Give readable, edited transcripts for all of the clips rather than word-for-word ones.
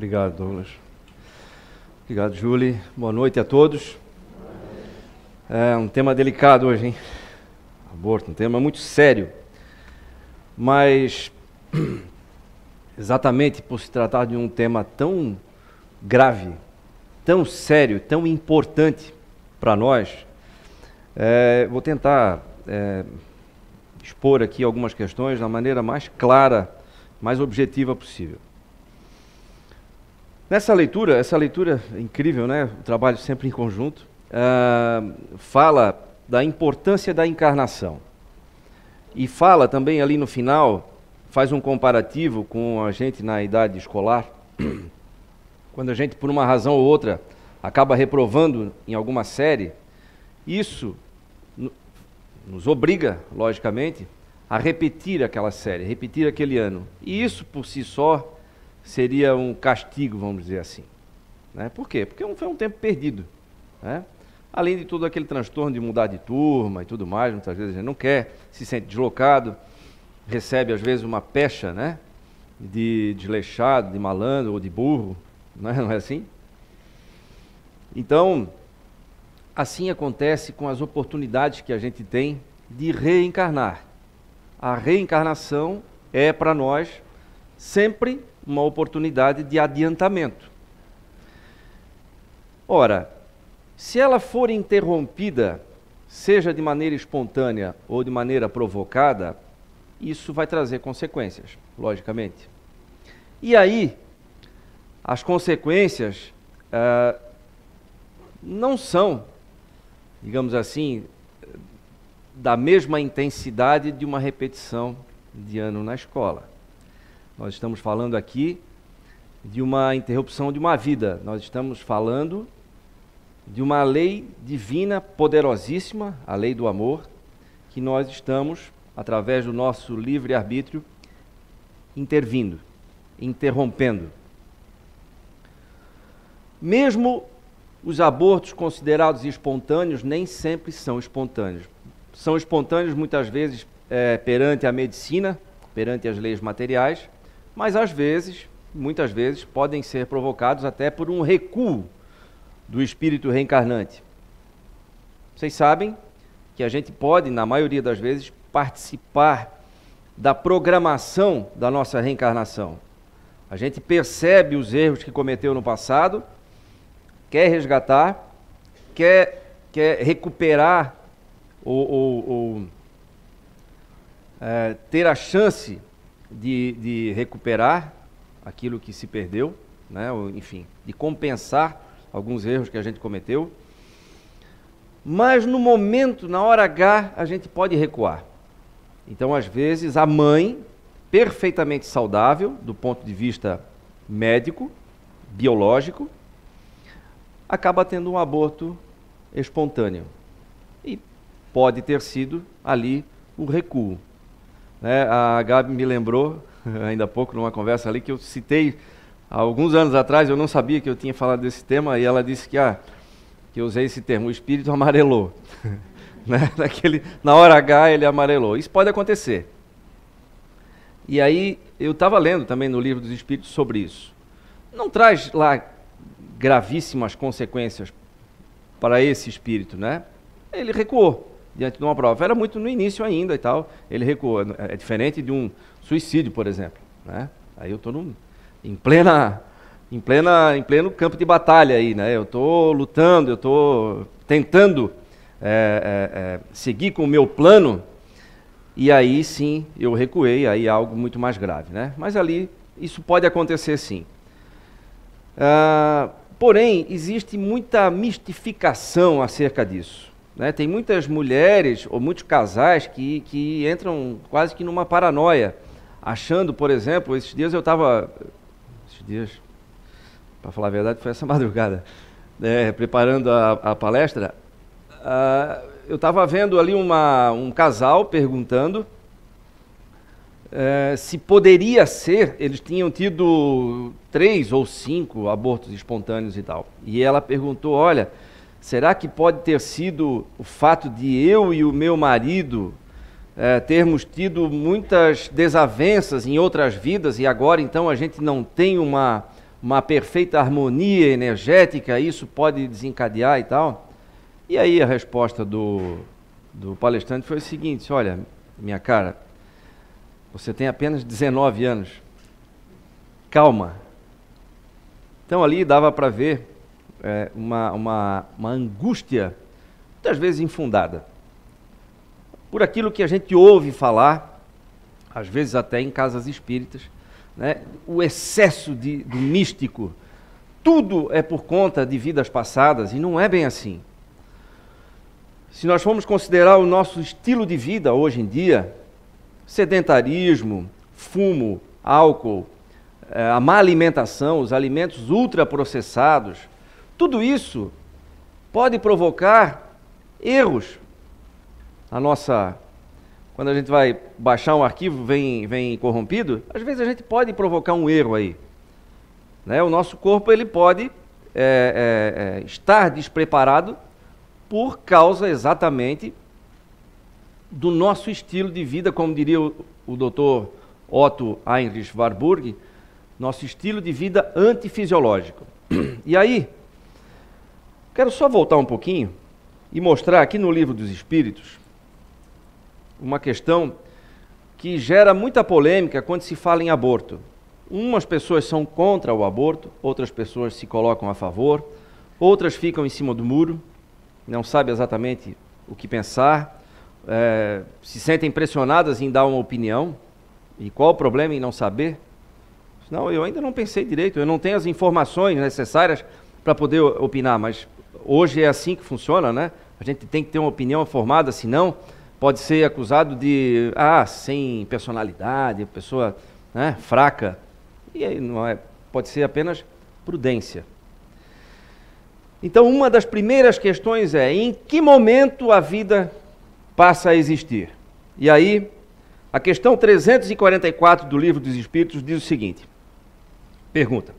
Obrigado, Douglas. Obrigado, Julie. Boa noite a todos. É um tema delicado hoje, hein? Aborto, um tema muito sério. Mas, exatamente por se tratar de um tema tão grave, tão sério, tão importante para nós, vou tentar expor aqui algumas questões da maneira mais clara, mais objetiva possível. Essa leitura é incrível, né? O trabalho sempre em conjunto, fala da importância da encarnação. E fala também ali no final, faz um comparativo com a gente na idade escolar, quando a gente, por uma razão ou outra, acaba reprovando em alguma série, isso nos obriga, logicamente, a repetir aquela série, repetir aquele ano. E isso, por si só, seria um castigo, vamos dizer assim. Né? Por quê? Porque foi um tempo perdido. Né? Além de todo aquele transtorno de mudar de turma e tudo mais, muitas vezes a gente não quer, se sente deslocado, recebe às vezes uma pecha, né? De desleixado, de malandro ou de burro, não é assim? Então, assim acontece com as oportunidades que a gente tem de reencarnar. A reencarnação é para nós sempre uma oportunidade de adiantamento. Ora, se ela for interrompida, seja de maneira espontânea ou de maneira provocada, isso vai trazer consequências, logicamente. E aí, as consequências não são, digamos assim, da mesma intensidade de uma repetição de ano na escola. Nós estamos falando aqui de uma interrupção de uma vida. Nós estamos falando de uma lei divina poderosíssima, a lei do amor, que nós estamos, através do nosso livre-arbítrio, intervindo, interrompendo. Mesmo os abortos considerados espontâneos nem sempre são espontâneos. São espontâneos muitas vezes perante a medicina, perante as leis materiais, mas às vezes, muitas vezes, podem ser provocados até por um recuo do espírito reencarnante. Vocês sabem que a gente pode, na maioria das vezes, participar da programação da nossa reencarnação. A gente percebe os erros que cometeu no passado, quer resgatar, quer recuperar ou ter a chance de recuperar aquilo que se perdeu, né? Ou, enfim, de compensar alguns erros que a gente cometeu. Mas no momento, na hora H, a gente pode recuar. Então, às vezes, a mãe, perfeitamente saudável, do ponto de vista médico, biológico, acaba tendo um aborto espontâneo. E pode ter sido ali o recuo. A Gabi me lembrou, ainda há pouco, numa conversa ali, que eu citei, há alguns anos atrás, eu não sabia que eu tinha falado desse tema, e ela disse que eu usei esse termo, o espírito amarelou. Né? Na hora H ele amarelou. Isso pode acontecer. E aí, eu estava lendo também no Livro dos Espíritos sobre isso. Não traz lá gravíssimas consequências para esse espírito, né? Ele recuou diante de uma prova. Era muito no início ainda e tal, ele recuou. É diferente de um suicídio, por exemplo. Né? Aí eu estou em pleno campo de batalha aí, né? Eu estou lutando, eu estou tentando seguir com o meu plano, e aí sim eu recuei, aí é algo muito mais grave, né? Mas ali isso pode acontecer sim. Porém, existe muita mistificação acerca disso. Né? Tem muitas mulheres ou muitos casais que entram quase que numa paranoia, achando, por exemplo, esses dias, para falar a verdade, foi essa madrugada, preparando a palestra, eu estava vendo ali um casal perguntando se poderia ser, eles tinham tido 3 ou 5 abortos espontâneos e tal, e ela perguntou, olha, será que pode ter sido o fato de eu e o meu marido termos tido muitas desavenças em outras vidas e agora então a gente não tem uma uma perfeita harmonia energética, isso pode desencadear e tal. E aí a resposta do palestrante foi o seguinte: olha, minha cara, você tem apenas 19 anos, calma. Então ali dava para ver uma angústia, muitas vezes infundada, por aquilo que a gente ouve falar, às vezes até em casas espíritas, né? O excesso do místico, tudo é por conta de vidas passadas, e não é bem assim. Se nós formos considerar o nosso estilo de vida hoje em dia, sedentarismo, fumo, álcool, a má alimentação, os alimentos ultraprocessados, tudo isso pode provocar erros. Quando a gente vai baixar um arquivo, vem corrompido, às vezes a gente pode provocar um erro aí, né? O nosso corpo ele pode estar despreparado por causa exatamente do nosso estilo de vida, como diria o Dr. Otto Heinrich Warburg, nosso estilo de vida antifisiológico. E aí, quero só voltar um pouquinho e mostrar aqui no Livro dos Espíritos uma questão que gera muita polêmica quando se fala em aborto. Umas pessoas são contra o aborto, outras pessoas se colocam a favor, outras ficam em cima do muro, não sabem exatamente o que pensar, se sentem pressionadas em dar uma opinião. E qual o problema em não saber? Não, eu ainda não pensei direito, eu não tenho as informações necessárias para poder opinar, mas hoje é assim que funciona, né? A gente tem que ter uma opinião formada, senão pode ser acusado de, sem personalidade, pessoa, né, fraca. E aí não é, pode ser apenas prudência. Então, uma das primeiras questões é: em que momento a vida passa a existir? E aí, a questão 344 do Livro dos Espíritos diz o seguinte: pergunta: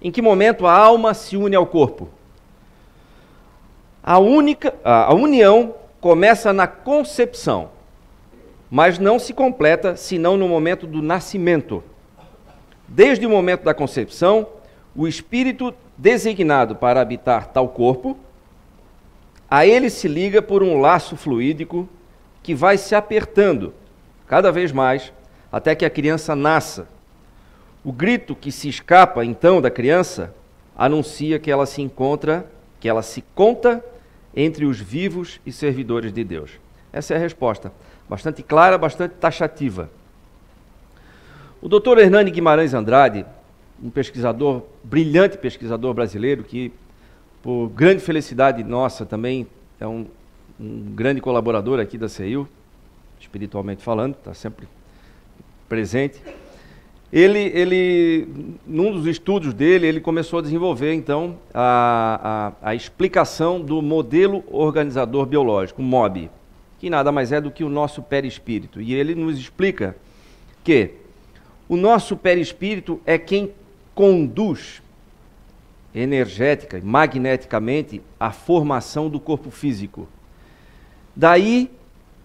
em que momento a alma se une ao corpo? A união começa na concepção, mas não se completa senão no momento do nascimento. Desde o momento da concepção, o espírito designado para habitar tal corpo, a ele se liga por um laço fluídico que vai se apertando cada vez mais até que a criança nasça. O grito que se escapa então da criança anuncia que ela se conta entre os vivos e servidores de Deus. Essa é a resposta, bastante clara, bastante taxativa. O Dr. Hernani Guimarães Andrade, um pesquisador, brilhante pesquisador brasileiro, que, por grande felicidade nossa, também é um grande colaborador aqui da CEIU, espiritualmente falando, está sempre presente. Ele, num dos estudos dele, ele começou a desenvolver, então, a explicação do modelo organizador biológico, o MOB, que nada mais é do que o nosso perispírito. E ele nos explica que o nosso perispírito é quem conduz energética e magneticamente a formação do corpo físico. Daí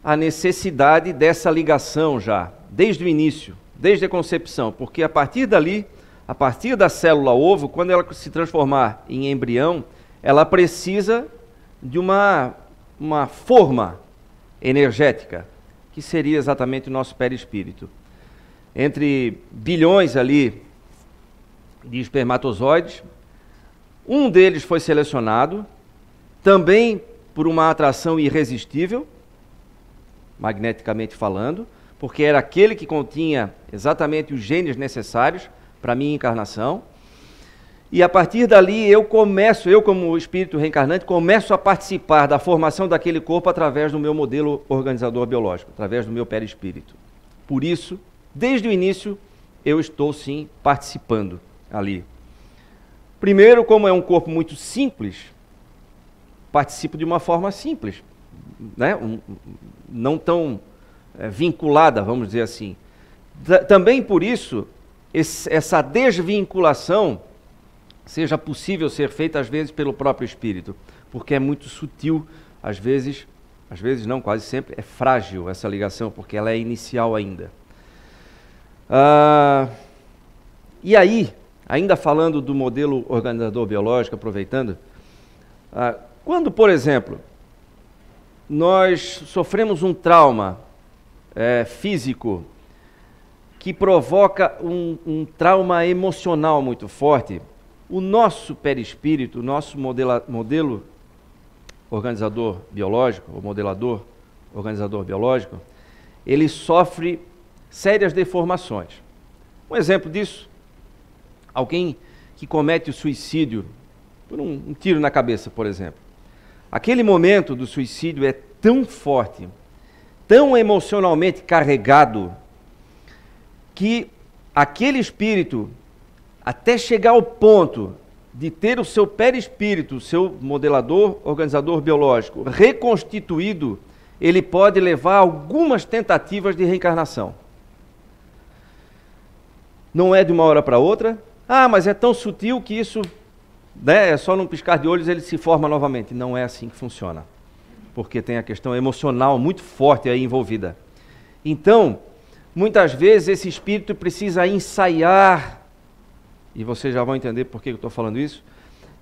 a necessidade dessa ligação já, desde o início, desde a concepção, porque a partir dali, a partir da célula ovo, quando ela se transformar em embrião, ela precisa de uma forma energética, que seria exatamente o nosso perispírito. Entre bilhões ali de espermatozoides, um deles foi selecionado, também por uma atração irresistível, magneticamente falando, porque era aquele que continha exatamente os genes necessários para a minha encarnação. E a partir dali eu como espírito reencarnante, começo a participar da formação daquele corpo através do meu modelo organizador biológico, através do meu perispírito. Por isso, desde o início, eu estou sim participando ali. Primeiro, como é um corpo muito simples, participo de uma forma simples, né? Não tão vinculada, vamos dizer assim. Também por isso, essa desvinculação seja possível ser feita às vezes pelo próprio espírito, porque é muito sutil, às vezes não, quase sempre, é frágil essa ligação, porque ela é inicial ainda. E aí, ainda falando do modelo organizador biológico, aproveitando, quando, por exemplo, nós sofremos um trauma físico que provoca um trauma emocional muito forte, o nosso perispírito, o nosso modelo organizador biológico, ou modelador organizador biológico, ele sofre sérias deformações. Um exemplo disso, alguém que comete o suicídio por um tiro na cabeça, por exemplo. Aquele momento do suicídio é tão forte, tão emocionalmente carregado, que aquele espírito, até chegar ao ponto de ter o seu perispírito, o seu modelador, organizador biológico, reconstituído, ele pode levar algumas tentativas de reencarnação. Não é de uma hora para outra. Mas é tão sutil que isso, é só num piscar de olhos ele se forma novamente. Não é assim que funciona, porque tem a questão emocional muito forte aí envolvida. Então, muitas vezes esse espírito precisa ensaiar, e vocês já vão entender por que eu estou falando isso,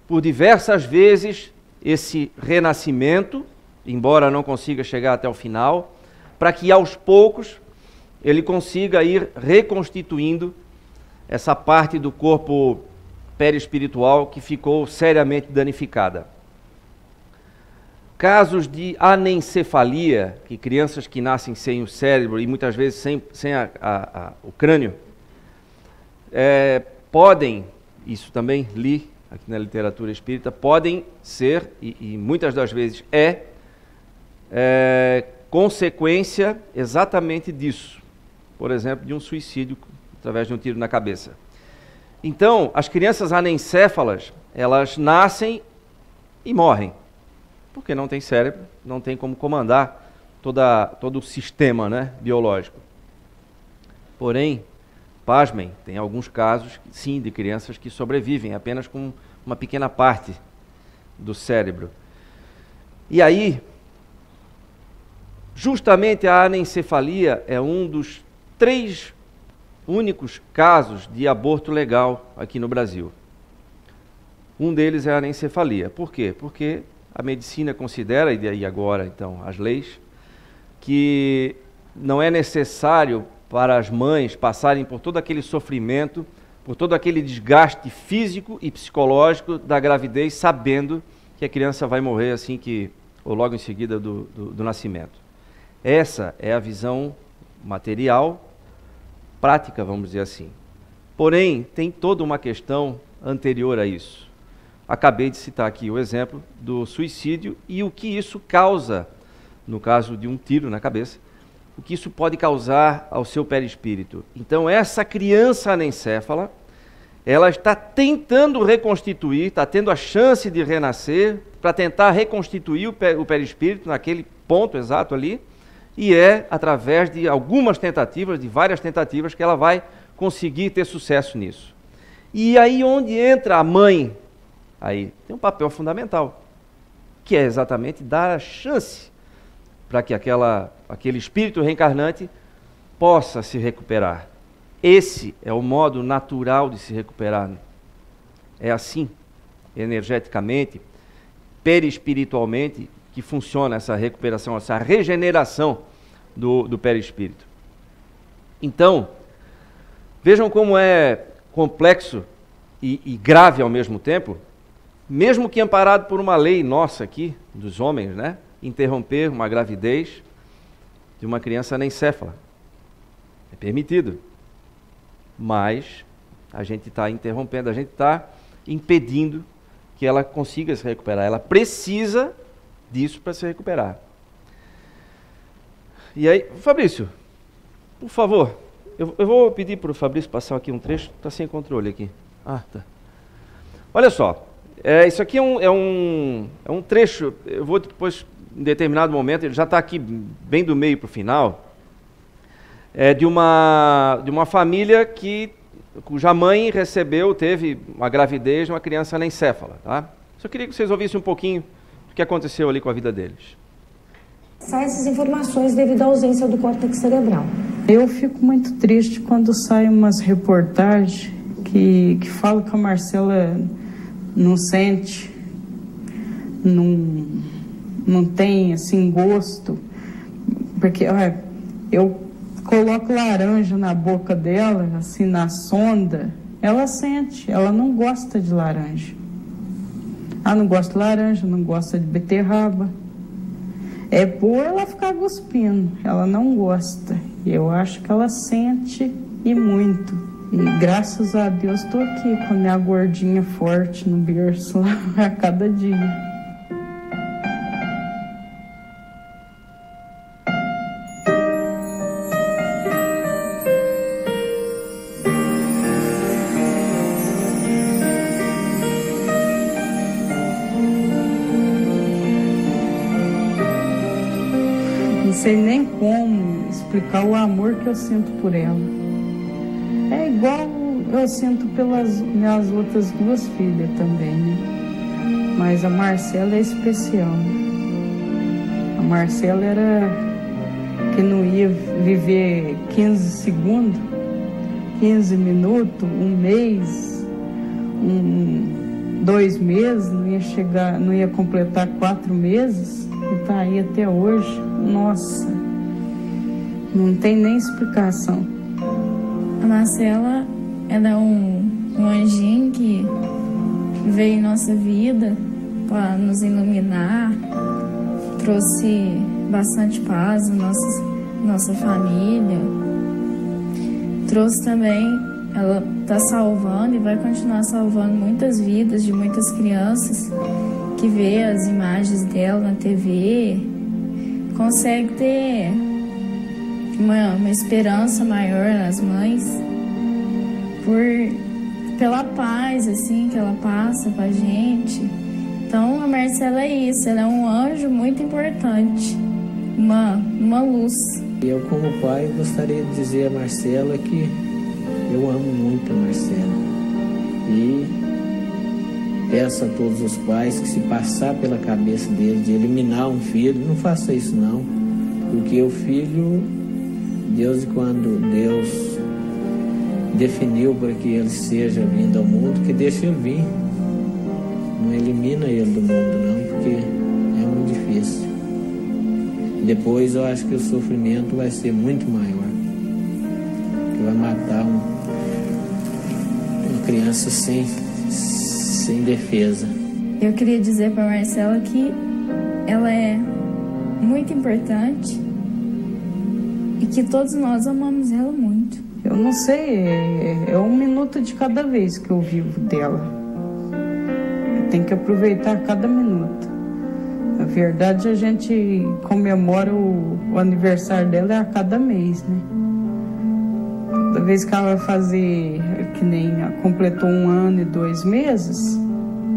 por diversas vezes esse renascimento, embora não consiga chegar até o final, para que aos poucos ele consiga ir reconstituindo essa parte do corpo perispiritual que ficou seriamente danificada. Casos de anencefalia, que crianças que nascem sem o cérebro e muitas vezes sem o crânio, podem, isso também li aqui na literatura espírita, podem ser, e muitas das vezes consequência exatamente disso. Por exemplo, de um suicídio através de um tiro na cabeça. Então, as crianças anencéfalas, elas nascem e morrem, porque não tem cérebro, não tem como comandar todo o sistema, né, biológico. Porém, pasmem, tem alguns casos, sim, de crianças que sobrevivem apenas com uma pequena parte do cérebro. E aí, justamente a anencefalia é um dos 3 únicos casos de aborto legal aqui no Brasil. Um deles é a anencefalia. Por quê? Porque a medicina considera, e agora então as leis, que não é necessário para as mães passarem por todo aquele sofrimento, por todo aquele desgaste físico e psicológico da gravidez, sabendo que a criança vai morrer assim que, ou logo em seguida do nascimento. Essa é a visão material, prática, vamos dizer assim. Porém, tem toda uma questão anterior a isso. Acabei de citar aqui o exemplo do suicídio e o que isso causa, no caso de um tiro na cabeça, o que isso pode causar ao seu perispírito. Então, essa criança anencéfala, ela está tentando reconstituir, está tendo a chance de renascer, para tentar reconstituir o perispírito naquele ponto exato ali, e é através de algumas tentativas, de várias tentativas, que ela vai conseguir ter sucesso nisso. E aí onde entra a mãe, aí tem um papel fundamental, que é exatamente dar a chance para que aquele espírito reencarnante possa se recuperar. Esse é o modo natural de se recuperar. É assim, energeticamente, perispiritualmente, que funciona essa recuperação, essa regeneração do perispírito. Então, vejam como é complexo e grave ao mesmo tempo, mesmo que amparado por uma lei nossa aqui, dos homens, né? Interromper uma gravidez de uma criança anencéfala. É permitido. Mas a gente está interrompendo, a gente está impedindo que ela consiga se recuperar. Ela precisa disso para se recuperar. E aí, Fabrício, por favor, eu vou pedir para o Fabrício passar aqui um trecho, está sem controle aqui. Tá. Olha só, isso aqui é um trecho, eu vou depois, em determinado momento, ele já está aqui bem do meio para o final, de uma família cuja mãe teve uma gravidez de uma criança anencéfala, tá? Só queria que vocês ouvissem um pouquinho do que aconteceu ali com a vida deles. Essas informações devido à ausência do córtex cerebral. Eu fico muito triste quando saem umas reportagens que falam que a Marcela não sente, não tem assim gosto, porque olha, eu coloco laranja na boca dela, assim na sonda, ela sente, ela não gosta de laranja. Ela não gosta de laranja, não gosta de beterraba. É boa ela ficar cuspindo, ela não gosta. Eu acho que ela sente e muito. E graças a Deus estou aqui com a minha gordinha forte no berço lá a cada dia. Não sei nem como explicar o amor que eu sinto por ela. É igual eu sinto pelas minhas outras duas filhas também, né? Mas a Marcela é especial. A Marcela era que não ia viver 15 segundos, 15 minutos, um mês, 2 meses, não ia completar 4 meses. E tá aí até hoje. Nossa, não tem nem explicação. A Marcela, ela é um anjinho que veio em nossa vida para nos iluminar, trouxe bastante paz na nossa família, trouxe também, ela está salvando e vai continuar salvando muitas vidas de muitas crianças que vê as imagens dela na TV, consegue ter uma esperança maior nas mães pela paz assim que ela passa pra gente. Então a Marcela é isso, ela é um anjo muito importante, uma luz. Eu como pai gostaria de dizer a Marcela que eu amo muito a Marcela e peço a todos os pais que se passar pela cabeça deles de eliminar um filho, não faça isso não, porque o filho, Deus, quando Deus definiu para que ele seja vindo ao mundo, que deixa ele vir, não elimina ele do mundo não, porque é muito difícil. Depois eu acho que o sofrimento vai ser muito maior, que vai matar uma criança sem defesa. Eu queria dizer para Marcela que ela é muito importante e que todos nós amamos ela muito. Eu não sei, é 1 minuto de cada vez que eu vivo dela. Eu tenho que aproveitar cada minuto. Na verdade, a gente comemora o aniversário dela a cada mês, né? Toda vez que ela vai fazer, que nem completou 1 ano e 2 meses,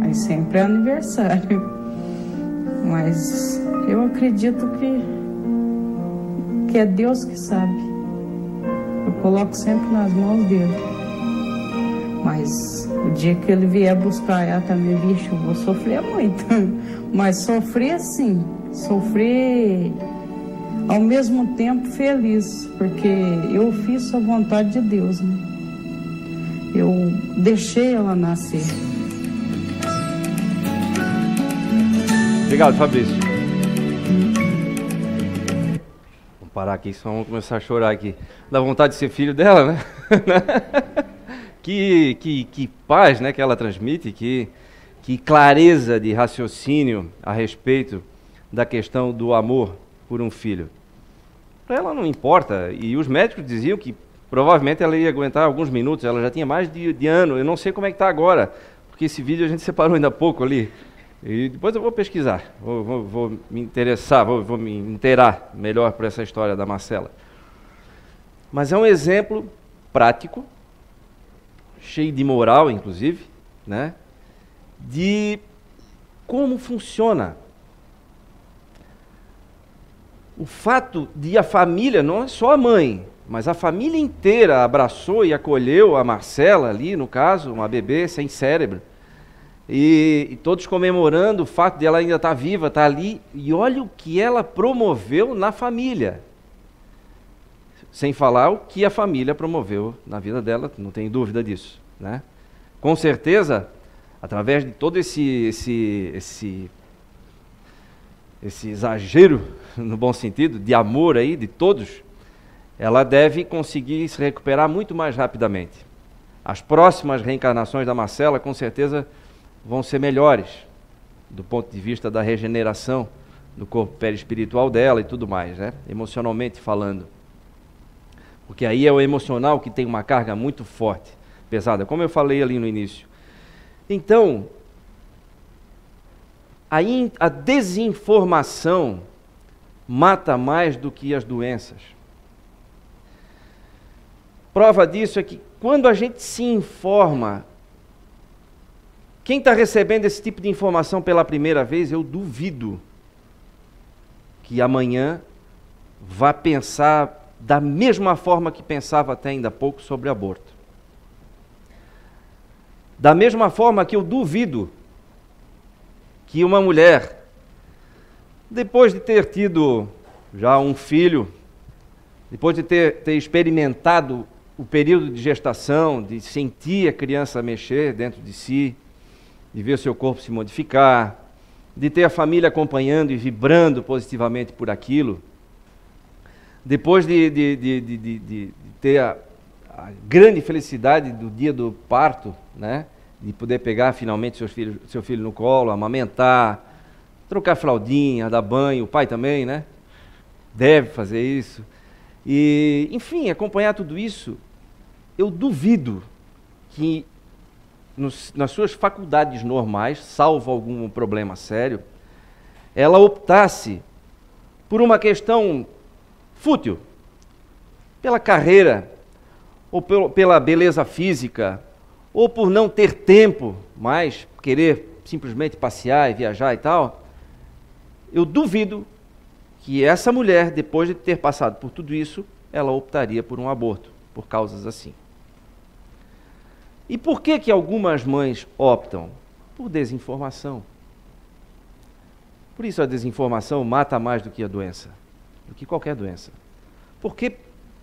aí sempre é aniversário. Mas eu acredito que é Deus que sabe. Eu coloco sempre nas mãos dele. Mas o dia que ele vier buscar ela também, bicho, eu vou sofrer muito. Mas sofrer assim, sofrer ao mesmo tempo feliz, porque eu fiz a vontade de Deus, né? Eu deixei ela nascer. Obrigado, Fabrício. Vamos parar aqui, só vamos começar a chorar aqui. Dá vontade de ser filho dela, né? Que paz, né, que ela transmite, que clareza de raciocínio a respeito da questão do amor por um filho. Para ela não importa, e os médicos diziam que provavelmente ela ia aguentar alguns minutos, ela já tinha mais de ano, eu não sei como é que está agora, porque esse vídeo a gente separou ainda há pouco ali, e depois eu vou pesquisar, vou me interessar, vou me inteirar melhor por essa história da Marcela. Mas é um exemplo prático, cheio de moral, inclusive, né, de como funciona. O fato de a família, não é só a mãe, mas a família inteira abraçou e acolheu a Marcela ali, no caso, uma bebê sem cérebro, e todos comemorando o fato de ela ainda estar viva, estar ali, e olha o que ela promoveu na família. Sem falar o que a família promoveu na vida dela, não tem dúvida disso, né? Com certeza, através de todo esse exagero, no bom sentido, de amor aí de todos, ela deve conseguir se recuperar muito mais rapidamente. As próximas reencarnações da Marcela, com certeza, vão ser melhores, do ponto de vista da regeneração do corpo perispiritual dela e tudo mais, né? Emocionalmente falando. Porque aí é o emocional que tem uma carga muito forte, pesada, como eu falei ali no início. Então, a desinformação mata mais do que as doenças. Prova disso é que quando a gente se informa, quem está recebendo esse tipo de informação pela primeira vez, eu duvido que amanhã vá pensar da mesma forma que pensava até ainda há pouco sobre aborto. Da mesma forma que eu duvido que uma mulher, depois de ter tido já um filho, depois de ter experimentado o período de gestação, de sentir a criança mexer dentro de si, de ver o seu corpo se modificar, de ter a família acompanhando e vibrando positivamente por aquilo, depois de ter a grande felicidade do dia do parto, né? De poder pegar finalmente seu filho no colo, amamentar, trocar fraldinha, dar banho, o pai também, né? Deve fazer isso. E, enfim, acompanhar tudo isso, eu duvido que nas suas faculdades normais, salvo algum problema sério, ela optasse por uma questão fútil, pela carreira, ou pela beleza física, ou por não ter tempo mais, querer simplesmente passear e viajar e tal. Eu duvido que essa mulher, depois de ter passado por tudo isso, ela optaria por um aborto, por causas assim. E por que algumas mães optam? Por desinformação. Por isso a desinformação mata mais do que a doença, do que qualquer doença. Porque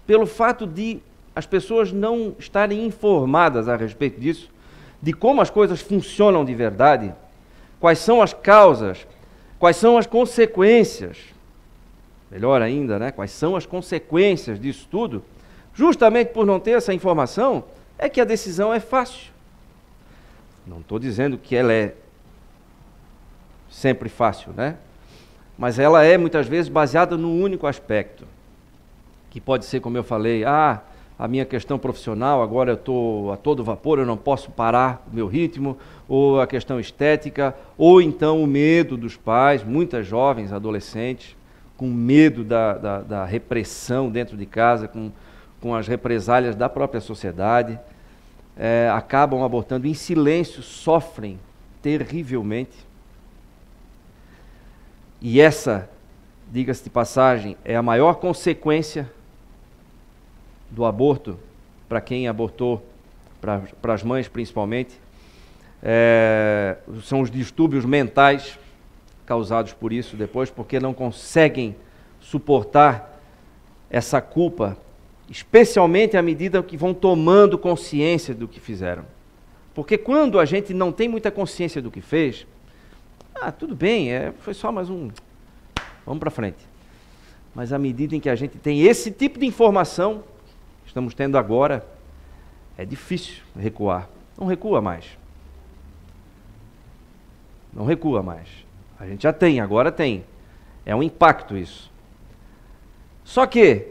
pelo fato de as pessoas não estarem informadas a respeito disso, de como as coisas funcionam de verdade, quais são as causas, quais são as consequências, melhor ainda, né? Quais são as consequências disso tudo, justamente por não ter essa informação, é que a decisão é fácil. Não estou dizendo que ela é sempre fácil, né? Mas ela é muitas vezes baseada num único aspecto, que pode ser, como eu falei, a minha questão profissional, agora eu estou a todo vapor, eu não posso parar o meu ritmo, ou a questão estética, ou então o medo dos pais, muitas jovens, adolescentes, com medo da repressão dentro de casa, com as represálias da própria sociedade, acabam abortando em silêncio, sofrem terrivelmente. E essa, diga-se de passagem, é a maior consequência do aborto, para quem abortou, para as mães principalmente, são os distúrbios mentais causados por isso depois, porque não conseguem suportar essa culpa, especialmente à medida que vão tomando consciência do que fizeram. Porque quando a gente não tem muita consciência do que fez, tudo bem, foi só mais um, vamos para frente. Mas à medida em que a gente tem esse tipo de informação, estamos tendo agora, é difícil recuar. Não recua mais. Não recua mais. A gente já tem, agora tem. É um impacto isso. Só que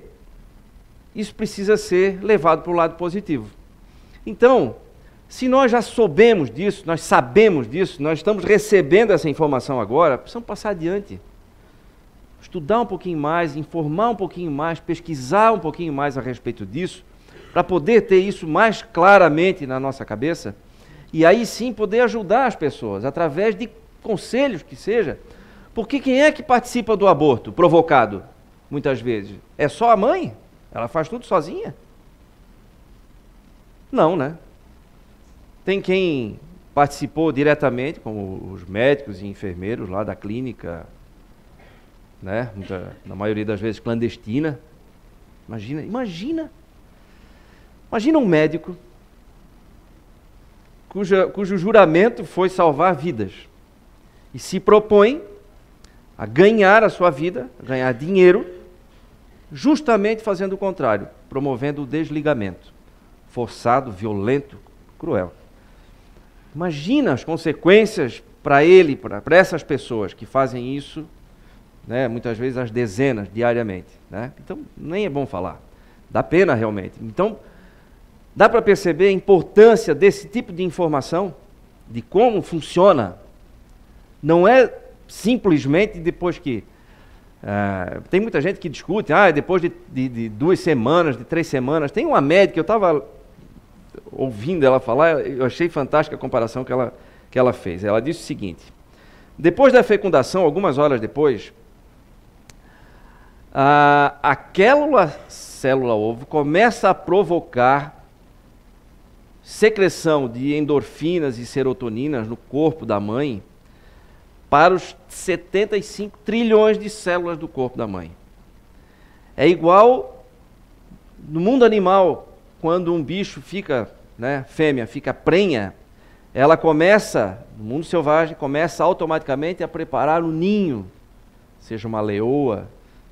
isso precisa ser levado para o lado positivo. Então, se nós já soubemos disso, nós sabemos disso, nós estamos recebendo essa informação agora, precisamos passar adiante. Estudar um pouquinho mais, informar um pouquinho mais, pesquisar um pouquinho mais a respeito disso, para poder ter isso mais claramente na nossa cabeça, e aí sim poder ajudar as pessoas, através de conselhos que seja, porque quem é que participa do aborto provocado, muitas vezes? É só a mãe? Ela faz tudo sozinha? Não, né? Tem quem participou diretamente, como os médicos e enfermeiros lá da clínica, né? Na maioria das vezes clandestina. Imagina um médico cujo juramento foi salvar vidas. E se propõe a ganhar a sua vida, a ganhar dinheiro, justamente fazendo o contrário, promovendo o desligamento forçado, violento, cruel. Imagina as consequências para ele, para essas pessoas que fazem isso, né, muitas vezes às dezenas, diariamente. Né? Então, nem é bom falar. Dá pena realmente. Então, dá para perceber a importância desse tipo de informação, de como funciona. Não é simplesmente depois que... tem muita gente que discute, depois de 2 semanas, de 3 semanas. Tem uma médica, eu estava ouvindo ela falar, eu achei fantástica a comparação que ela fez. Ela disse o seguinte: depois da fecundação, algumas horas depois, aquela célula ovo começa a provocar secreção de endorfinas e serotoninas no corpo da mãe para os 75 trilhões de células do corpo da mãe. É igual no mundo animal, quando um bicho fica, fêmea, fica prenha, ela começa, no mundo selvagem, começa automaticamente a preparar o ninho, seja uma leoa,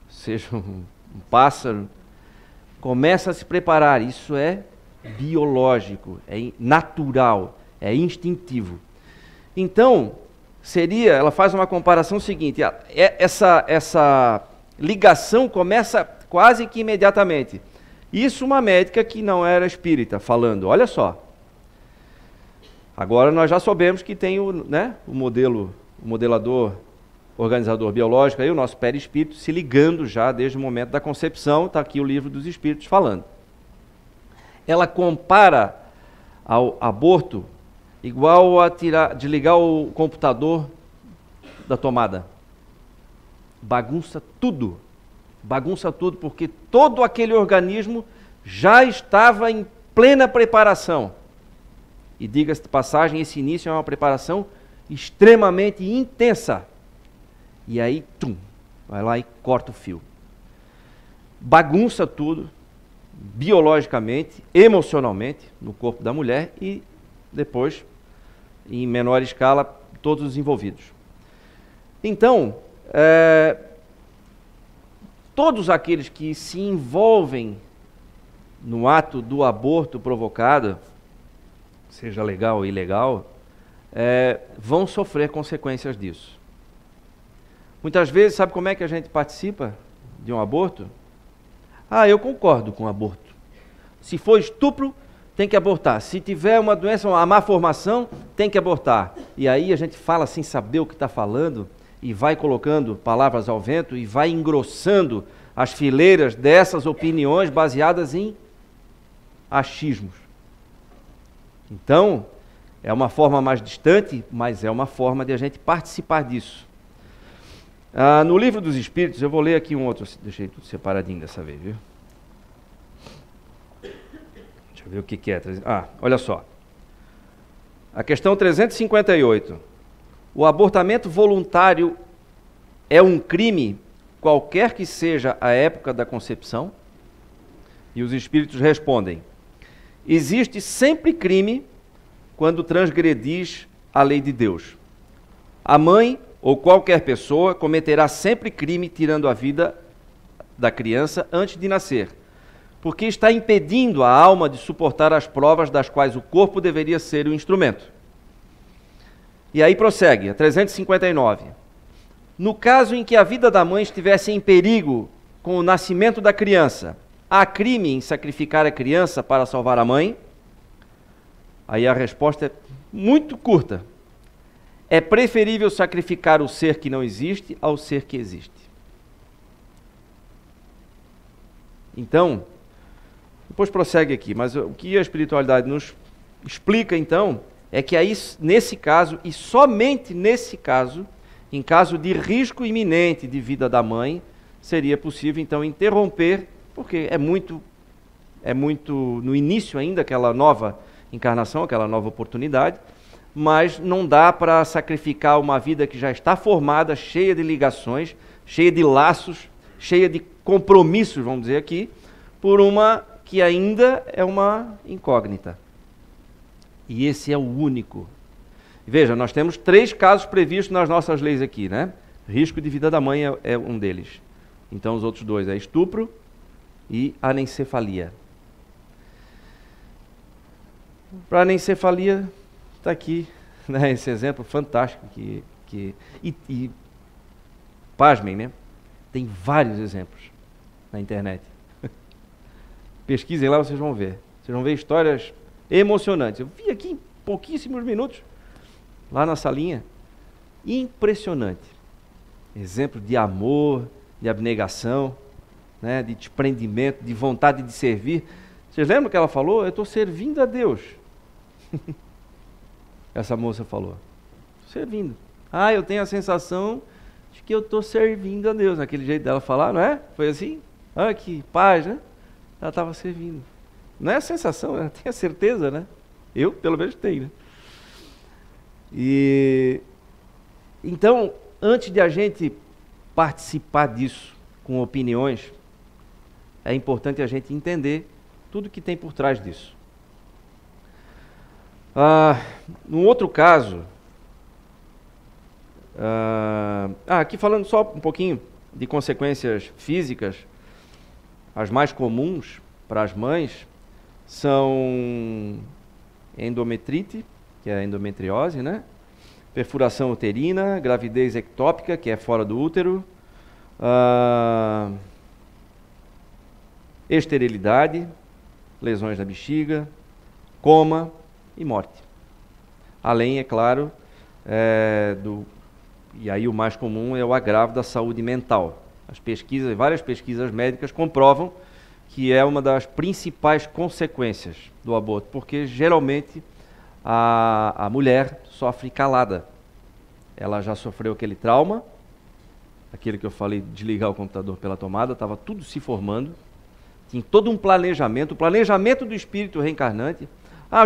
seja um pássaro, começa a se preparar. Isso é biológico, é natural, é instintivo. Então, ela faz uma comparação seguinte: essa ligação começa quase que imediatamente. Isso uma médica que não era espírita falando, olha só. Agora nós já soubemos que tem o modelador, organizador biológico, aí o nosso perispírito se ligando já desde o momento da concepção, está aqui o livro dos espíritos falando. Ela compara ao aborto igual a desligar o computador da tomada. Bagunça tudo, porque todo aquele organismo já estava em plena preparação. E diga-se de passagem, esse início é uma preparação extremamente intensa. E aí, vai lá e corta o fio. Bagunça tudo, biologicamente, emocionalmente, no corpo da mulher e depois, em menor escala, todos os envolvidos. Então, todos aqueles que se envolvem no ato do aborto provocado, seja legal ou ilegal, vão sofrer consequências disso. Muitas vezes, sabe como é que a gente participa de um aborto? Eu concordo com o aborto. Se for estupro, tem que abortar. Se tiver uma doença, uma má formação, tem que abortar. E aí a gente fala sem saber o que está falando e vai colocando palavras ao vento e vai engrossando as fileiras dessas opiniões baseadas em achismos. Então, é uma forma mais distante, mas é uma forma de a gente participar disso. No Livro dos Espíritos, eu vou ler aqui um outro, deixei tudo separadinho dessa vez, viu? Deixa eu ver o que é. Olha só. A questão 358. O abortamento voluntário é um crime, qualquer que seja a época da concepção? E os espíritos respondem: existe sempre crime quando transgredis a lei de Deus. A mãe ou qualquer pessoa cometerá sempre crime tirando a vida da criança antes de nascer, porque está impedindo a alma de suportar as provas das quais o corpo deveria ser o instrumento. E aí prossegue, a 359. No caso em que a vida da mãe estivesse em perigo com o nascimento da criança, há crime em sacrificar a criança para salvar a mãe? Aí a resposta é muito curta. É preferível sacrificar o ser que não existe ao ser que existe. Então, depois prossegue aqui, mas o que a espiritualidade nos explica então é que aí, nesse caso, e somente nesse caso, em caso de risco iminente de vida da mãe, seria possível então interromper, porque é muito no início ainda aquela nova encarnação, aquela nova oportunidade, mas não dá para sacrificar uma vida que já está formada, cheia de ligações, cheia de laços, cheia de compromissos, vamos dizer aqui, por uma que ainda é uma incógnita. E esse é o único. Veja, nós temos 3 casos previstos nas nossas leis aqui, né? Risco de vida da mãe é um deles. Então os outros 2 é estupro e anencefalia. Para anencefalia, está aqui, né, esse exemplo fantástico e pasmem, né? Tem vários exemplos na internet. Pesquisem lá, vocês vão ver. Vocês vão ver histórias emocionantes. Eu vi aqui em pouquíssimos minutos, lá na salinha. Impressionante. Exemplo de amor, de abnegação, né, de desprendimento, de vontade de servir. Vocês lembram que ela falou? Eu estou servindo a Deus. Essa moça falou. Estou servindo. Eu tenho a sensação de que eu estou servindo a Deus. Naquele jeito dela falar, não é? Foi assim? Que paz, né? Ela estava servindo. Não é a sensação, ela tem a certeza, né? Eu, pelo menos, tenho. Né? E então, antes de a gente participar disso com opiniões, é importante a gente entender tudo que tem por trás disso. Num outro caso, aqui falando só um pouquinho de consequências físicas, as mais comuns para as mães são endometrite, que é a endometriose, né? Perfuração uterina, gravidez ectópica, que é fora do útero, esterilidade, lesões na bexiga, coma e morte. Além, é claro, e aí o mais comum é o agravo da saúde mental. Várias pesquisas médicas comprovam que é uma das principais consequências do aborto, porque geralmente a mulher sofre calada. Ela já sofreu aquele trauma, aquele que eu falei de desligar o computador pela tomada, estava tudo se formando, tinha todo um planejamento, o planejamento do espírito reencarnante.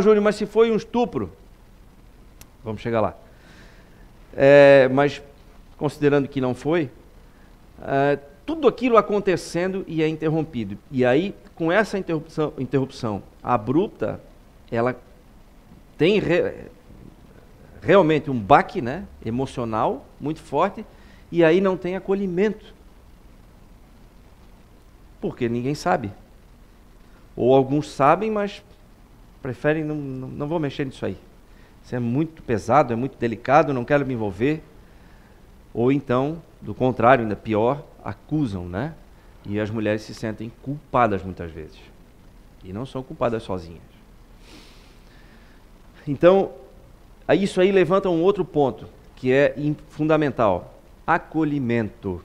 Júnior, mas se foi um estupro? Vamos chegar lá. Mas, considerando que não foi, tudo aquilo acontecendo e é interrompido. E aí, com essa interrupção abrupta, ela tem realmente um baque, né, emocional muito forte, e aí não tem acolhimento. Porque ninguém sabe. Ou alguns sabem, mas preferem, não vou mexer nisso aí. Isso é muito pesado, é muito delicado, não quero me envolver. Ou então, do contrário, ainda pior, acusam, né? E as mulheres se sentem culpadas muitas vezes. E não são culpadas sozinhas. Então, isso aí levanta um outro ponto, que é fundamental. Acolhimento.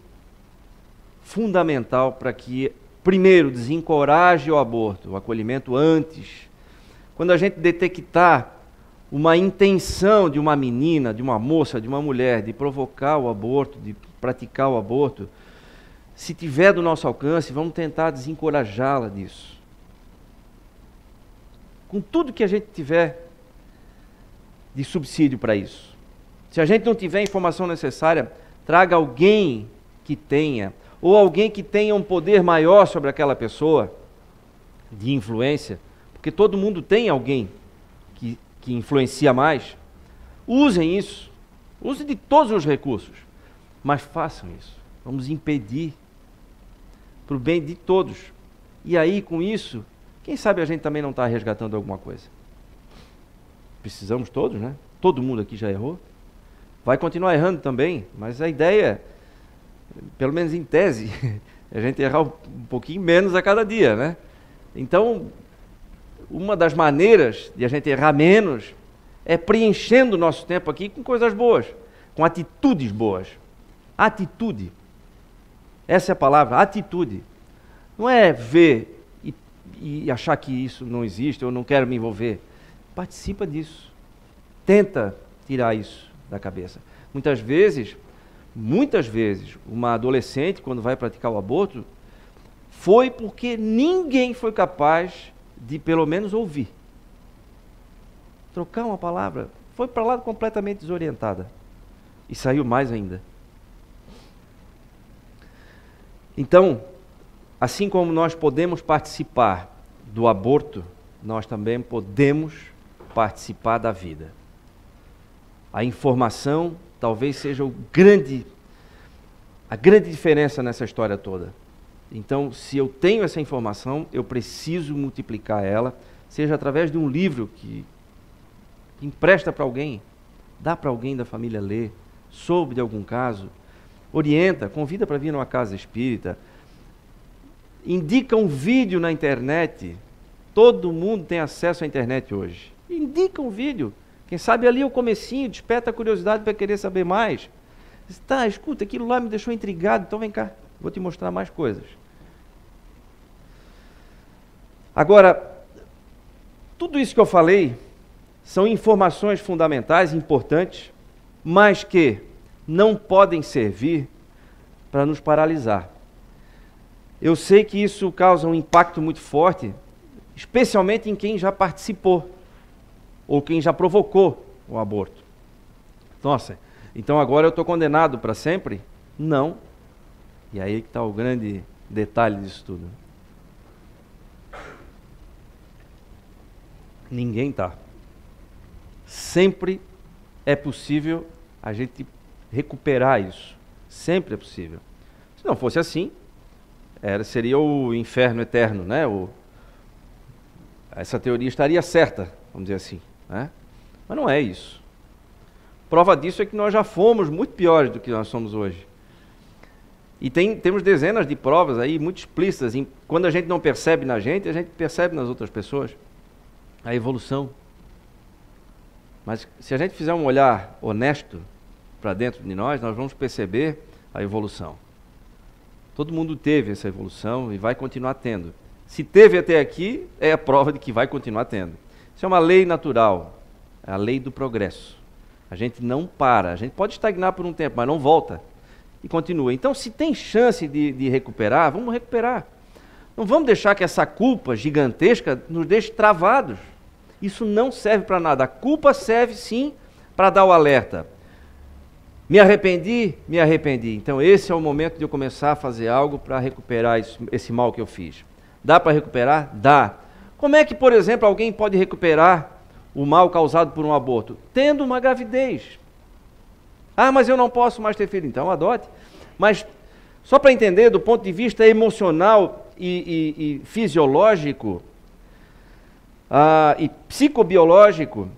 Fundamental para que, primeiro, desencoraje o aborto, o acolhimento antes. Quando a gente detectar uma intenção de uma menina, de uma moça, de uma mulher, de provocar o aborto, de praticar o aborto, se tiver do nosso alcance, vamos tentar desencorajá-la disso. Com tudo que a gente tiver de subsídio para isso. Se a gente não tiver a informação necessária, traga alguém que tenha, ou alguém que tenha um poder maior sobre aquela pessoa, de influência, porque todo mundo tem alguém que influencia mais. Usem isso, usem de todos os recursos, mas façam isso. Vamos impedir, para o bem de todos. E aí, com isso, quem sabe a gente também não está resgatando alguma coisa. Precisamos todos, né? Todo mundo aqui já errou. Vai continuar errando também, mas a ideia, pelo menos em tese, é a gente errar um pouquinho menos a cada dia, né? Então, uma das maneiras de a gente errar menos é preenchendo o nosso tempo aqui com coisas boas, com atitudes boas. Atitude. Essa é a palavra, atitude. Não é ver e achar que isso não existe, eu não quero me envolver. Participa disso. Tenta tirar isso da cabeça. Muitas vezes, uma adolescente, quando vai praticar o aborto, foi porque ninguém foi capaz de, pelo menos, ouvir. Trocar uma palavra. Foi para lá completamente desorientada. E saiu mais ainda. Então, assim como nós podemos participar do aborto, nós também podemos participar da vida. A informação talvez seja a grande diferença nessa história toda. Então, se eu tenho essa informação, eu preciso multiplicar ela, seja através de um livro que empresta para alguém, dá para alguém da família ler, soube de algum caso, orienta, convida para vir numa casa espírita, indica um vídeo na internet. Todo mundo tem acesso à internet hoje. Indica um vídeo. Quem sabe ali é o comecinho, desperta a curiosidade para querer saber mais. Tá, escuta, aquilo lá me deixou intrigado, então vem cá, vou te mostrar mais coisas. Agora, tudo isso que eu falei são informações fundamentais, importantes, mas que não podem servir para nos paralisar. Eu sei que isso causa um impacto muito forte, especialmente em quem já participou, ou quem já provocou o aborto. Nossa, então agora eu estou condenado para sempre? Não. E aí que está o grande detalhe disso tudo. Ninguém está. Sempre é possível a gente recuperar isso. Sempre é possível. Se não fosse assim, seria o inferno eterno, né? Essa teoria estaria certa, vamos dizer assim, né? Mas não é isso. Prova disso é que nós já fomos muito piores do que nós somos hoje. E temos dezenas de provas aí muito explícitas. Quando a gente não percebe na gente, a gente percebe nas outras pessoas a evolução. Mas se a gente fizer um olhar honesto para dentro de nós vamos perceber a evolução. Todo mundo teve essa evolução e vai continuar tendo. Se teve até aqui, é a prova de que vai continuar tendo. Isso é uma lei natural, é a lei do progresso. A gente não para, a gente pode estagnar por um tempo, mas não volta e continua. Então, se tem chance de recuperar, vamos recuperar. Não vamos deixar que essa culpa gigantesca nos deixe travados. Isso não serve para nada. A culpa serve sim para dar o alerta. Me arrependi? Me arrependi. Então esse é o momento de eu começar a fazer algo para recuperar esse mal que eu fiz. Dá para recuperar? Dá. Como é que, por exemplo, alguém pode recuperar o mal causado por um aborto? Tendo uma gravidez. Ah, mas eu não posso mais ter filho. Então adote. Mas só para entender, do ponto de vista emocional e fisiológico e psicobiológico,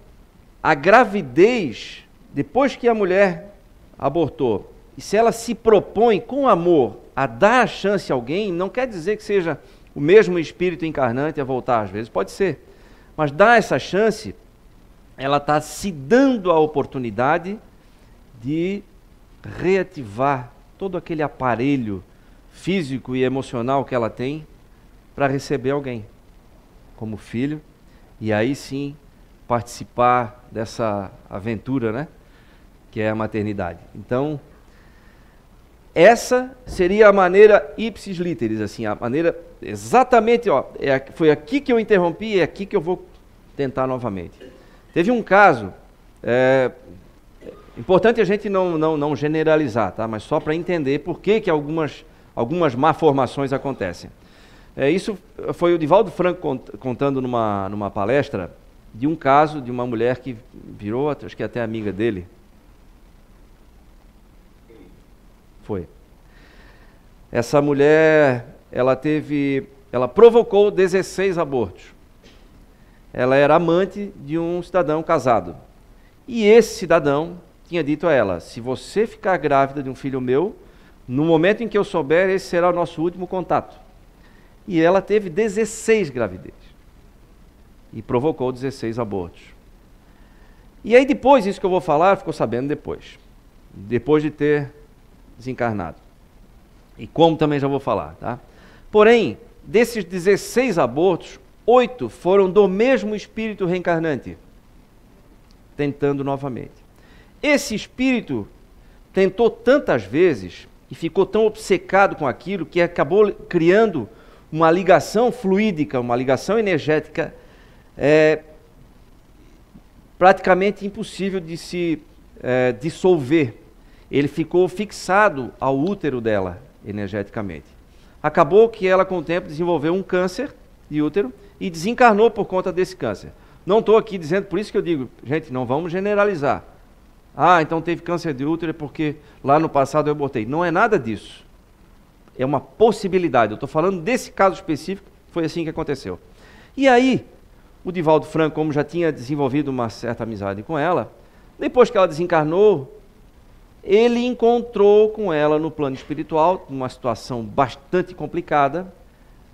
a gravidez, depois que a mulher abortou, e se ela se propõe com amor a dar a chance a alguém, não quer dizer que seja o mesmo espírito encarnante a voltar, às vezes pode ser, mas dar essa chance, ela está se dando a oportunidade de reativar todo aquele aparelho físico e emocional que ela tem para receber alguém como filho, e aí sim participar dessa aventura, né? Que é a maternidade. Então, essa seria a maneira ipsis literis, assim, a maneira exatamente, foi aqui que eu interrompi, é aqui que eu vou tentar novamente. Teve um caso, importante a gente não generalizar, tá? Mas só para entender por que algumas malformações acontecem. Isso foi o Divaldo Franco contando numa palestra de um caso de uma mulher que virou, acho que até amiga dele. Foi. Essa mulher, ela provocou 16 abortos. Ela era amante de um cidadão casado. E esse cidadão tinha dito a ela: se você ficar grávida de um filho meu, no momento em que eu souber, esse será o nosso último contato. E ela teve 16 gravidezes. E provocou 16 abortos. E aí depois, isso que eu vou falar, ficou sabendo depois de ter desencarnado. E como também já vou falar, tá? Porém, desses 16 abortos, 8 foram do mesmo espírito reencarnante, tentando novamente. Esse espírito tentou tantas vezes e ficou tão obcecado com aquilo que acabou criando uma ligação fluídica, uma ligação energética praticamente impossível de se dissolver. Ele ficou fixado ao útero dela, energeticamente. Acabou que ela, com o tempo, desenvolveu um câncer de útero e desencarnou por conta desse câncer. Não estou aqui dizendo, por isso que eu digo, gente, não vamos generalizar. Ah, então teve câncer de útero porque lá no passado eu abortei. Não é nada disso. É uma possibilidade. Eu estou falando desse caso específico, foi assim que aconteceu. E aí, o Divaldo Franco, como já tinha desenvolvido uma certa amizade com ela, depois que ela desencarnou, ele encontrou com ela no plano espiritual, numa situação bastante complicada,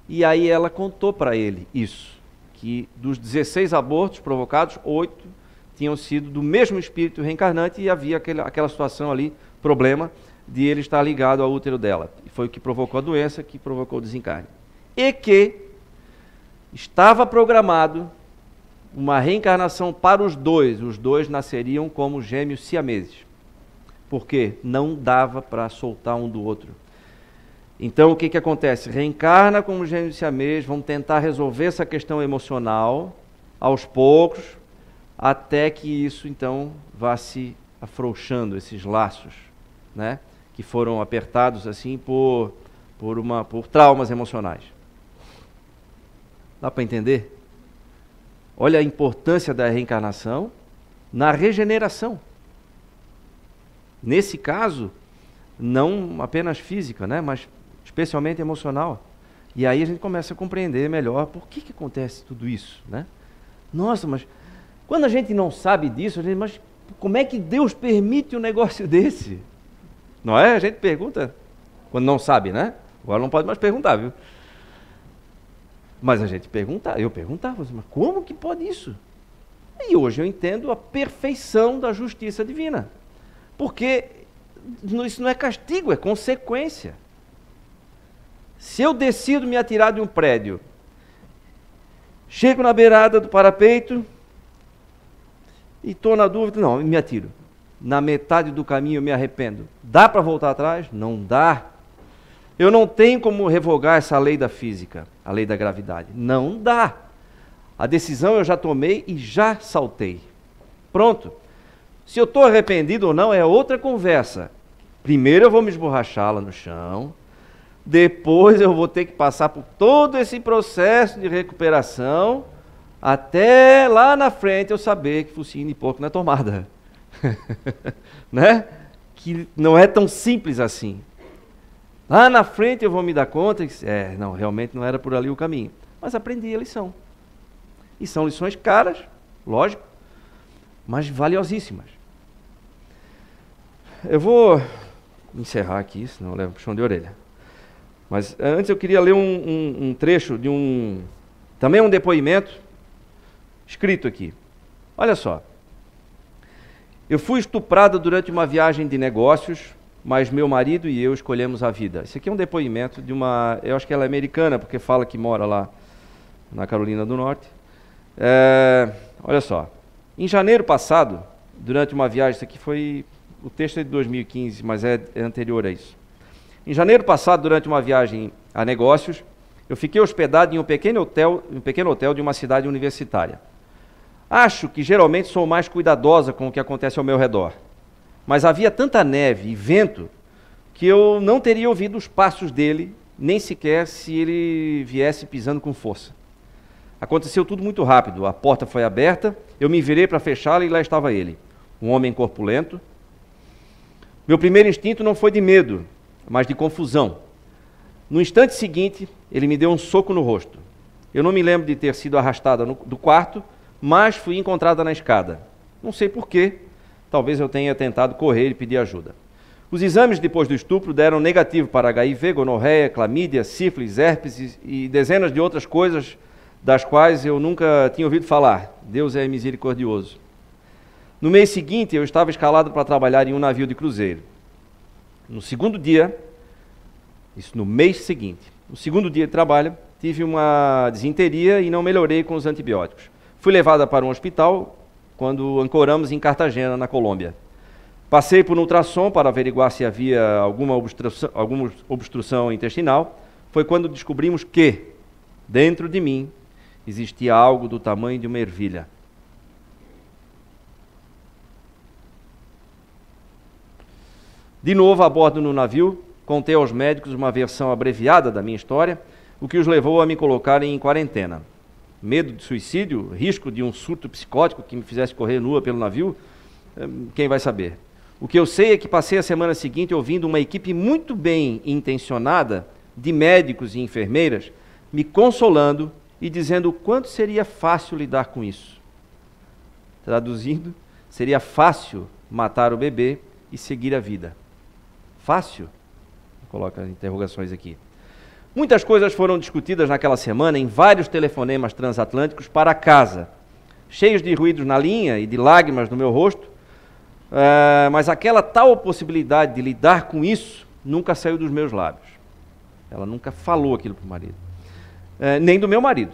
e aí ela contou para ele isso, que dos 16 abortos provocados, 8 tinham sido do mesmo espírito reencarnante e havia aquela situação ali, problema, de ele estar ligado ao útero dela. E foi o que provocou a doença, que provocou o desencarne. E que estava programado uma reencarnação para os dois nasceriam como gêmeos siameses, porque não dava para soltar um do outro. Então o que acontece? Reencarna como gêmeos siameses, vamos tentar resolver essa questão emocional aos poucos, até que isso então vá se afrouxando, esses laços, né, que foram apertados assim por traumas emocionais. Dá para entender? Olha a importância da reencarnação na regeneração. Nesse caso, não apenas física, né, mas especialmente emocional. E aí a gente começa a compreender melhor por que acontece tudo isso, né? Nossa, mas quando a gente não sabe disso, a gente, mas como é que Deus permite um negócio desse? Não é? A gente pergunta quando não sabe, né? Agora não pode mais perguntar, viu? Mas a gente pergunta, eu perguntava, mas como que pode isso? E hoje eu entendo a perfeição da justiça divina. Porque isso não é castigo, é consequência. Se eu decido me atirar de um prédio, chego na beirada do parapeito e estou na dúvida, não, me atiro. Na metade do caminho eu me arrependo. Dá para voltar atrás? Não dá. Eu não tenho como revogar essa lei da física, a lei da gravidade. Não dá. A decisão eu já tomei e já saltei. Pronto. Se eu estou arrependido ou não é outra conversa. Primeiro eu vou me esborrachar lá no chão, depois eu vou ter que passar por todo esse processo de recuperação, até lá na frente eu saber que focinho de porco não é tomada. Né? Que não é tão simples assim. Lá na frente eu vou me dar conta que, não, realmente não era por ali o caminho. Mas aprendi a lição. E são lições caras, lógico, mas valiosíssimas. Eu vou encerrar aqui, senão eu levo puxão de orelha. Mas antes eu queria ler um trecho de também um depoimento escrito aqui. Olha só. Eu fui estuprada durante uma viagem de negócios, mas meu marido e eu escolhemos a vida. Esse aqui é um depoimento de eu acho que ela é americana, porque fala que mora lá na Carolina do Norte. Olha só. Em janeiro passado, durante uma viagem, isso aqui foi, o texto é de 2015, mas é anterior a isso. Em janeiro passado, durante uma viagem a negócios, eu fiquei hospedado em um pequeno hotel de uma cidade universitária. Acho que geralmente sou mais cuidadosa com o que acontece ao meu redor, mas havia tanta neve e vento que eu não teria ouvido os passos dele, nem sequer se ele viesse pisando com força. Aconteceu tudo muito rápido, a porta foi aberta, eu me virei para fechá-la e lá estava ele, um homem corpulento. Meu primeiro instinto não foi de medo, mas de confusão. No instante seguinte, ele me deu um soco no rosto. Eu não me lembro de ter sido arrastada do quarto, mas fui encontrada na escada. Não sei porquê, talvez eu tenha tentado correr e pedir ajuda. Os exames depois do estupro deram negativo para HIV, gonorreia, clamídia, sífilis, herpes e dezenas de outras coisas das quais eu nunca tinha ouvido falar. Deus é misericordioso. No mês seguinte, eu estava escalado para trabalhar em um navio de cruzeiro. No segundo dia, isso no mês seguinte, no segundo dia de trabalho, tive uma desinteria e não melhorei com os antibióticos. Fui levada para um hospital quando ancoramos em Cartagena, na Colômbia. Passei por um ultrassom para averiguar se havia alguma obstrução intestinal. Foi quando descobrimos que, dentro de mim, existia algo do tamanho de uma ervilha. De novo, a bordo no navio, contei aos médicos uma versão abreviada da minha história, o que os levou a me colocarem em quarentena. medo de suicídio, risco de um surto psicótico que me fizesse correr nua pelo navio, quem vai saber? O que eu sei é que passei a semana seguinte ouvindo uma equipe muito bem intencionada de médicos e enfermeiras me consolando e dizendo o quanto seria fácil lidar com isso. Traduzindo, seria fácil matar o bebê e seguir a vida. Fácil? Coloca interrogações aqui. Muitas coisas foram discutidas naquela semana em vários telefonemas transatlânticos para casa, cheios de ruídos na linha e de lágrimas no meu rosto, mas aquela tal possibilidade de lidar com isso nunca saiu dos meus lábios. Ela nunca falou aquilo para o marido, nem do meu marido.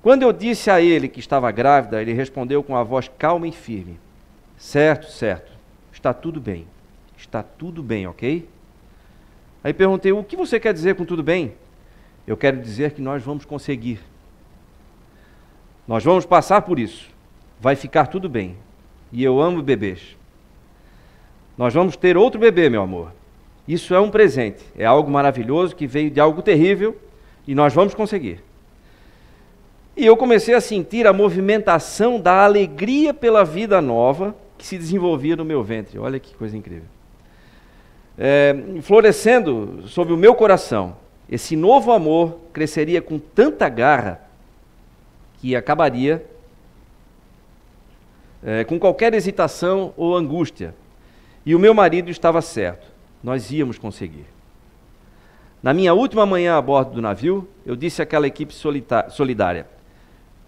Quando eu disse a ele que estava grávida, ele respondeu com a voz calma e firme: certo, certo, está tudo bem, ok? Aí perguntei, o que você quer dizer com tudo bem? Eu quero dizer que nós vamos conseguir. Nós vamos passar por isso. Vai ficar tudo bem. E eu amo bebês. Nós vamos ter outro bebê, meu amor. Isso é um presente. É algo maravilhoso que veio de algo terrível e nós vamos conseguir. E eu comecei a sentir a movimentação da alegria pela vida nova que se desenvolvia no meu ventre. Olha que coisa incrível. Florescendo sob o meu coração, esse novo amor cresceria com tanta garra que acabaria com qualquer hesitação ou angústia. E o meu marido estava certo, nós íamos conseguir. Na minha última manhã a bordo do navio, eu disse àquela equipe solidária: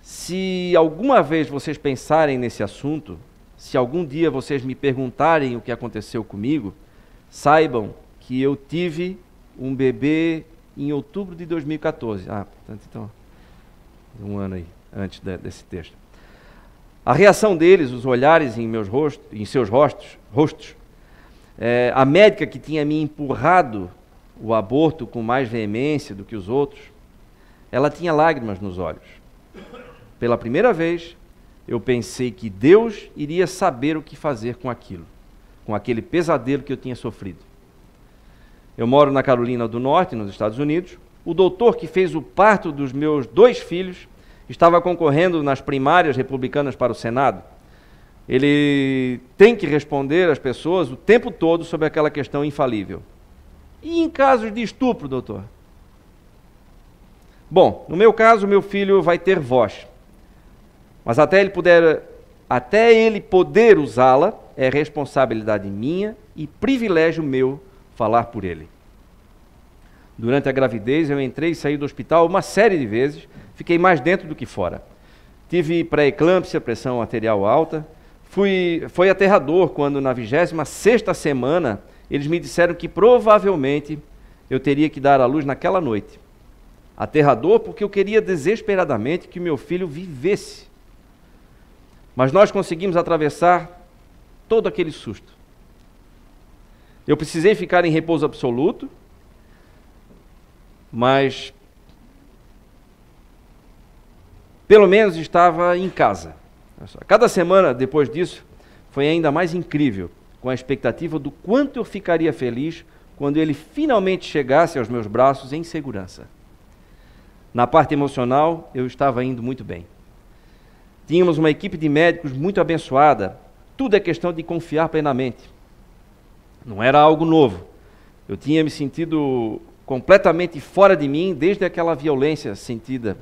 se alguma vez vocês pensarem nesse assunto, se algum dia vocês me perguntarem o que aconteceu comigo, saibam que eu tive um bebê em outubro de 2014. Portanto, então, um ano aí, antes desse texto. A reação deles, os olhares em seus rostos, a médica que tinha me empurrado o aborto com mais veemência do que os outros, ela tinha lágrimas nos olhos. Pela primeira vez, eu pensei que Deus iria saber o que fazer com aquilo, com aquele pesadelo que eu tinha sofrido. Eu moro na Carolina do Norte, nos Estados Unidos. O doutor que fez o parto dos meus 2 filhos estava concorrendo nas primárias republicanas para o Senado. Ele tem que responder às pessoas o tempo todo sobre aquela questão infalível. E em casos de estupro, doutor? Bom, no meu caso, meu filho vai ter voz. Mas até ele poder usá-la, é responsabilidade minha e privilégio meu falar por ele. Durante a gravidez, eu entrei e saí do hospital uma série de vezes, fiquei mais dentro do que fora. Tive pré-eclâmpsia, pressão arterial alta. Foi aterrador quando, na 26ª semana, eles me disseram que provavelmente eu teria que dar à luz naquela noite. Aterrador porque eu queria desesperadamente que meu filho vivesse. Mas nós conseguimos atravessar todo aquele susto. Eu precisei ficar em repouso absoluto, mas pelo menos estava em casa. Cada semana depois disso foi ainda mais incrível, com a expectativa do quanto eu ficaria feliz quando ele finalmente chegasse aos meus braços em segurança. Na parte emocional, eu estava indo muito bem. Tínhamos uma equipe de médicos muito abençoada. Tudo é questão de confiar plenamente. Não era algo novo. Eu tinha me sentido completamente fora de mim desde aquela violência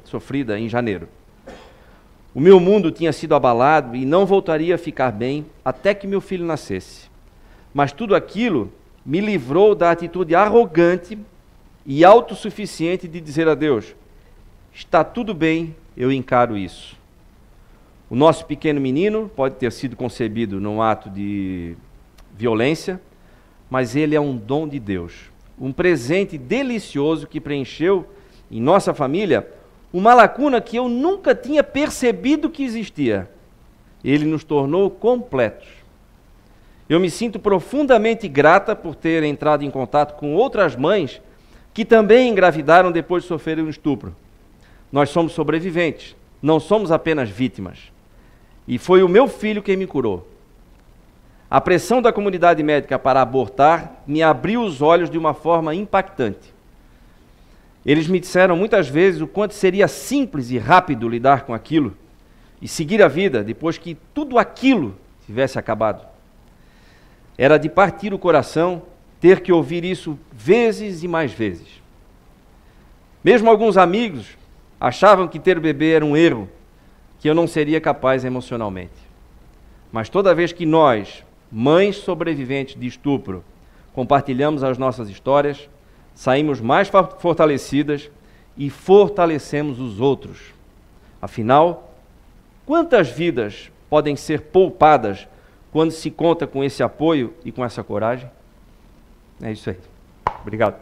sofrida em janeiro. O meu mundo tinha sido abalado e não voltaria a ficar bem até que meu filho nascesse. Mas tudo aquilo me livrou da atitude arrogante e autossuficiente de dizer a Deus: está tudo bem, eu encaro isso. O nosso pequeno menino pode ter sido concebido num ato de violência, mas ele é um dom de Deus, um presente delicioso que preencheu em nossa família uma lacuna que eu nunca tinha percebido que existia. Ele nos tornou completos. Eu me sinto profundamente grata por ter entrado em contato com outras mães que também engravidaram depois de sofrerem um estupro. Nós somos sobreviventes, não somos apenas vítimas. E foi o meu filho quem me curou. A pressão da comunidade médica para abortar me abriu os olhos de uma forma impactante. Eles me disseram muitas vezes o quanto seria simples e rápido lidar com aquilo e seguir a vida depois que tudo aquilo tivesse acabado. Era de partir o coração ter que ouvir isso vezes e mais vezes. Mesmo alguns amigos achavam que ter bebê era um erro, que eu não seria capaz emocionalmente. Mas toda vez que nós, mães sobreviventes de estupro, compartilhamos as nossas histórias, saímos mais fortalecidas e fortalecemos os outros. Afinal, quantas vidas podem ser poupadas quando se conta com esse apoio e com essa coragem? É isso aí. Obrigado.